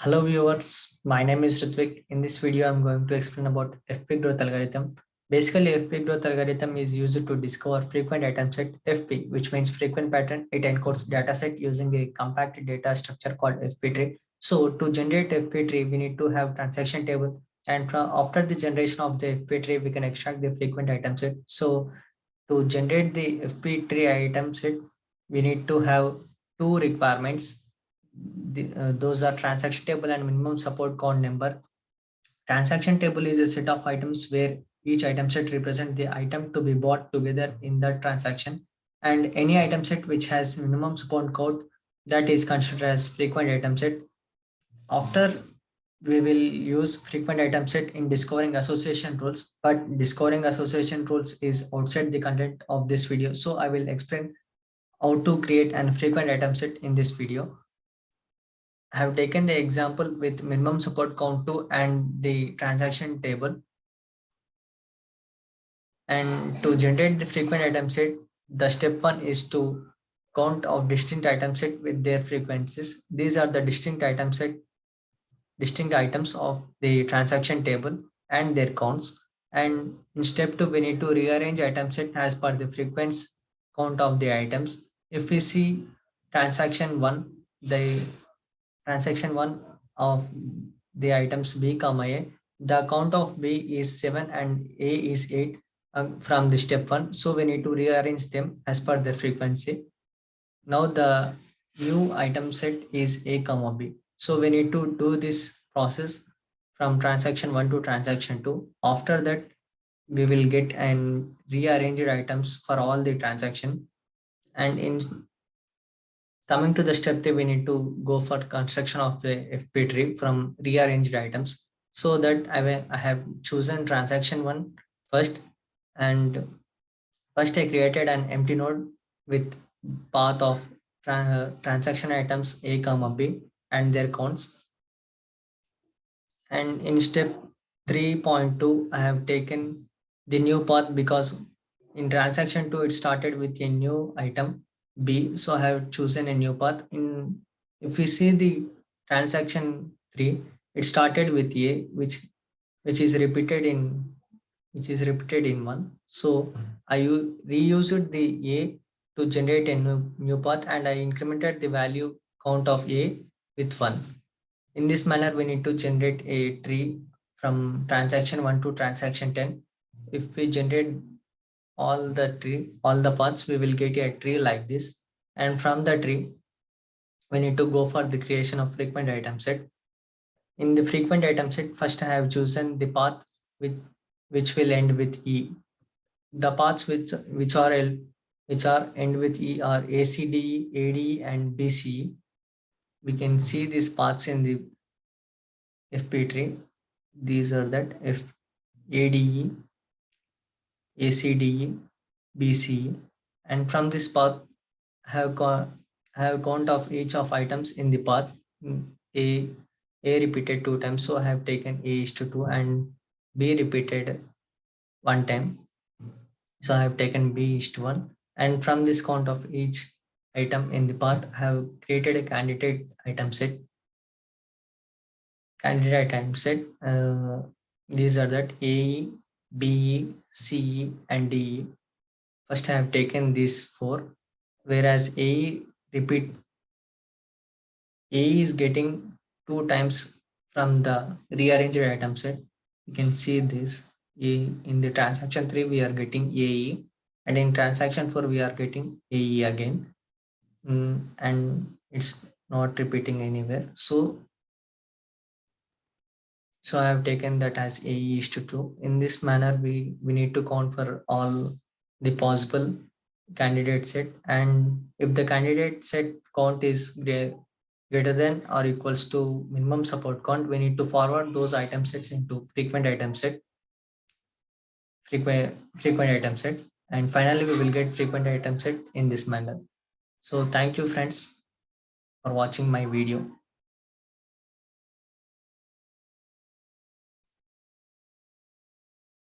Hello viewers, my name is Ritvik. In this video, I'm going to explain about FP growth algorithm. Basically, FP growth algorithm is used to discover frequent item set FP, which means frequent pattern. It encodes data set using a compact data structure called FP tree. So to generate FP tree, we need to have transaction table. And after the generation of the FP tree, we can extract the frequent item set. So to generate the FP tree item set, we need to have two requirements. Those are transaction table and minimum support count number. Transaction table is a set of items where each item set represents the item to be bought together in that transaction, and any item set which has minimum support count, that is considered as frequent item set. After, we will use frequent item set in discovering association rules, but discovering association rules is outside the content of this video, so I will explain how to create an frequent item set in this video. I have taken the example with minimum support count 2 and the transaction table. And to generate the frequent item set, the step one is to count of distinct item set with their frequencies. These are the distinct items of the transaction table and their counts. And in step two, we need to rearrange item set as per the frequency count of the items. If we see transaction one, the transaction 1 of the items B comma A, the count of B is 7 and A is 8 from the step 1. So we need to rearrange them as per the frequency. Now the new item set is A comma B. So we need to do this process from transaction 1 to transaction 2. After that, we will get and rearranged items for all the transaction. And in coming to the step 3, we need to go for construction of the FP tree from rearranged items. So that I have chosen transaction 1 first, and first I created an empty node with path of transaction items A comma B and their counts. And in step 3.2, I have taken the new path because in transaction 2 it started with a new item B, so I have chosen a new path. If we see the transaction 3, it started with A, which is repeated in 1. So I reused the A to generate a new path, and I incremented the value count of A with 1. In this manner, we need to generate a tree from transaction 1 to transaction 10. If we generate all the paths, we will get a tree like this. And from the tree, we need to go for the creation of frequent item set. In the frequent item set, first I have chosen the path which will end with E. The paths which are end with E are ACDE, ADE, and BCE. We can see these paths in the FP tree. These are that ADE, ACDE, BCE, and from this path have count of each of items in the path. A repeated 2 times, so I have taken A is to 2, and B repeated 1 time, so I have taken B is to 1. And from this count of each item in the path, I have created a candidate item set. These are that A, B, C, and D. First, I have taken these 4, whereas A is getting 2 times from the rearranged item set. You can see this. In the transaction 3, we are getting AE, and in transaction 4, we are getting AE again. And it's not repeating anywhere. So I have taken that as AE is to 2. In this manner, we need to count for all the possible candidate set, and if the candidate set count is greater than or equals to minimum support count, we need to forward those item sets into frequent item set, and finally we will get frequent item set in this manner. So thank you friends for watching my video.